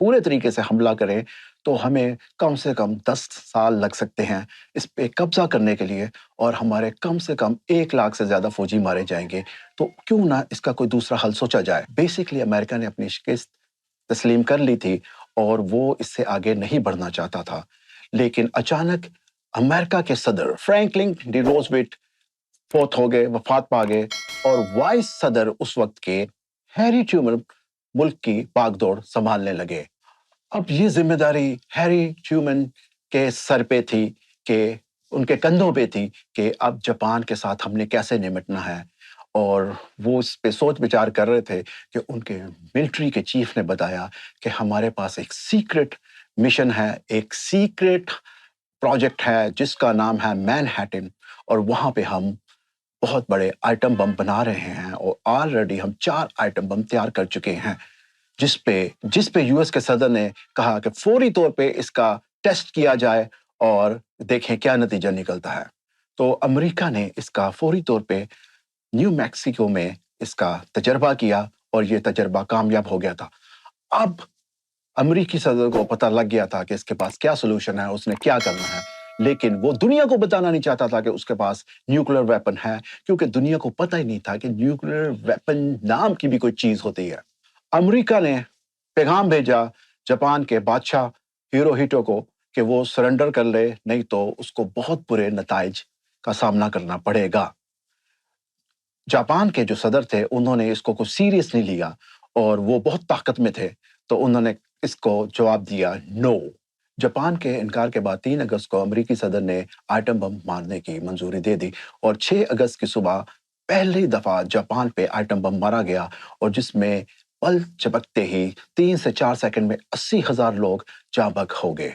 पूरे तरीके से हमला करें तो हमें कम से कम 10 साल लग सकते हैं इस पे कब्जा करने के लिए, और हमारे कम से कम 1 लाख से ज़्यादा फौजी मारे जाएंगे। तो क्यों ना इसका कोई दूसरा हल सोचा जाए। बेसिकली अमेरिका ने अपनी शिकस्त तस्लीम कर ली थी और वो इससे आगे नहीं बढ़ना चाहता था। लेकिन अचानक अमेरिका के सदर फ्रैंकलिन डी रोजवेल्ट फोर्थ हो गए, वफात पा गए, और वाइस सदर उस वक्त के हैरी ट्रूमन मुल्क की बागडोर संभालने लगे। अब ये जिम्मेदारी हैरी ट्रूमन के सर पे थी, कि उनके कंधों पे थी, कि अब जापान के साथ हमने कैसे निपटना है। और वो इस पे सोच विचार कर रहे थे कि उनके मिलिट्री के चीफ ने बताया कि हमारे पास एक सीक्रेट मिशन है, एक सीक्रेट प्रोजेक्ट है जिसका नाम है मैनहट्टन, और वहां पे हम बहुत बड़े आइटम बम बना रहे हैं, और ऑलरेडी हम 4 आइटम बम तैयार कर चुके हैं, जिस पे यूएस के सदर ने कहा कि फौरी तौर पे इसका टेस्ट किया जाए और देखें क्या नतीजा निकलता है। तो अमेरिका ने इसका फौरी तौर पे न्यू मैक्सिको में इसका तजर्बा किया, और ये तजर्बा कामयाब हो गया था। अब अमेरिकी सदर को पता लग गया था कि इसके पास क्या सोल्यूशन है, उसने क्या करना है। लेकिन वो दुनिया को बताना नहीं चाहता था कि उसके पास न्यूक्लियर वेपन है, क्योंकि दुनिया को पता ही नहीं था कि न्यूक्लियर वेपन नाम की भी कोई चीज होती है। अमेरिका ने पैगाम भेजा जापान के बादशाह हिरोहितो को कि वो सरेंडर कर ले, नहीं तो उसको बहुत बुरे नताइज का सामना करना पड़ेगा। जापान के जो सदर थे उन्होंने इसको कुछ सीरियस नहीं लिया, और वो बहुत ताकत में थे, तो उन्होंने इसको जवाब दिया नो। जापान के इनकार के बाद 3 अगस्त को अमेरिकी सदर ने आइटम बम मारने की मंजूरी दे दी, और 6 अगस्त की सुबह पहली दफा जापान पे आइटम बम मारा गया, और जिसमें पल झपकते ही 3 से 4 सेकंड में 80,000 लोग जाँ बहक हो गए।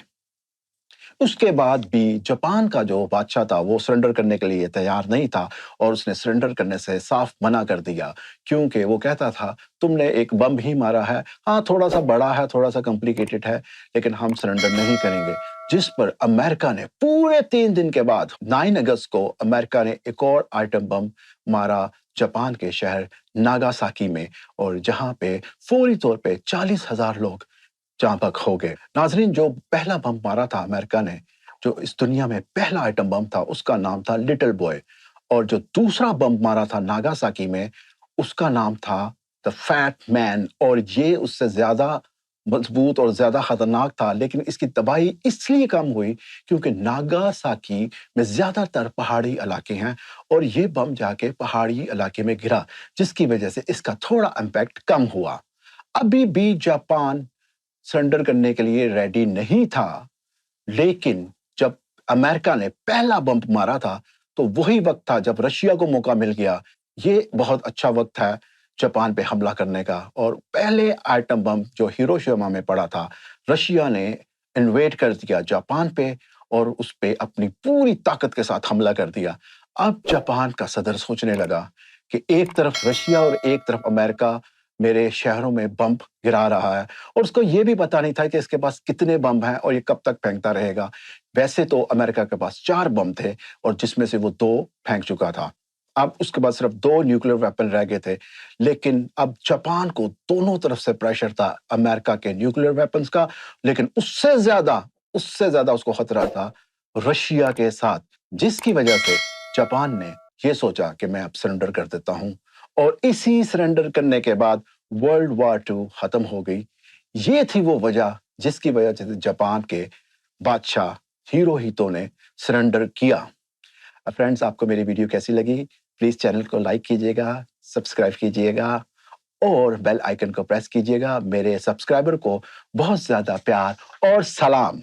उसके बाद भी जापान का जो बादशाह था वो सरेंडर करने के लिए तैयार नहीं था, और उसने सरेंडर करने से साफ मना कर दिया, क्योंकि वो कहता था तुमने एक बम ही मारा है, हाँ थोड़ा सा बड़ा है, थोड़ा सा कॉम्प्लिकेटेड है, लेकिन हम सरेंडर नहीं करेंगे। जिस पर अमेरिका ने पूरे 3 दिन के बाद 9 अगस्त को अमेरिका ने एक और आइटम बम मारा जापान के शहर नागासाकी में, और जहां पे फौरी तौर पे 40,000 लोग जहां तक हो गए। नाजरीन, जो पहला बम मारा था अमेरिका ने, जो इस दुनिया में पहला आइटम बम था, उसका नाम था लिटिल बॉय, और जो दूसरा बम मारा था नागासाकी में, उसका नाम था द फैट मैन, और ये उससे ज्यादा मजबूत और ज्यादा खतरनाक था। लेकिन इसकी तबाही इसलिए कम हुई क्योंकि नागासाकी में ज्यादातर पहाड़ी इलाके हैं, और ये बम जाके पहाड़ी इलाके में गिरा, जिसकी वजह से इसका थोड़ा इम्पैक्ट कम हुआ। अभी भी जापान सरेंडर करने के लिए रेडी नहीं था, लेकिन जब अमेरिका ने पहला बम मारा था तो वही वक्त था जब रशिया को मौका मिल गया। ये बहुत अच्छा वक्त है जापान पे हमला करने का, और पहले आइटम बम जो हिरोशिमा में पड़ा था, रशिया ने इन्वेड कर दिया जापान पे, और उस पे अपनी पूरी ताकत के साथ हमला कर दिया। अब जापान का सदर सोचने लगा कि एक तरफ रशिया और एक तरफ अमेरिका मेरे शहरों में बम गिरा रहा है, और उसको ये भी पता नहीं था कि इसके पास कितने बम हैं और ये कब तक फेंकता रहेगा। वैसे तो अमेरिका के पास 4 बम थे, और जिसमें से वो 2 फेंक चुका था। अब उसके बाद सिर्फ 2 न्यूक्लियर वेपन रह गए थे, लेकिन अब जापान को दोनों तरफ से प्रेशर था अमेरिका के न्यूक्लियर वेपन्स का, लेकिन उससे ज्यादा उसको खतरा था रशिया के साथ, जिसकी वजह से जापान ने ये सोचा कि मैं अब सरेंडर कर देता हूं, और इसी सरेंडर करने के बाद वर्ल्ड वॉर 2 खत्म हो गई। ये थी वो वजह जिसकी वजह से जापान के बादशाह हिरोहितो ने सरेंडर किया। फ्रेंड्स, आपको मेरी वीडियो कैसी लगी? प्लीज चैनल को लाइक कीजिएगा, सब्सक्राइब कीजिएगा, और बेल आइकन को प्रेस कीजिएगा। मेरे सब्सक्राइबर को बहुत ज्यादा प्यार और सलाम।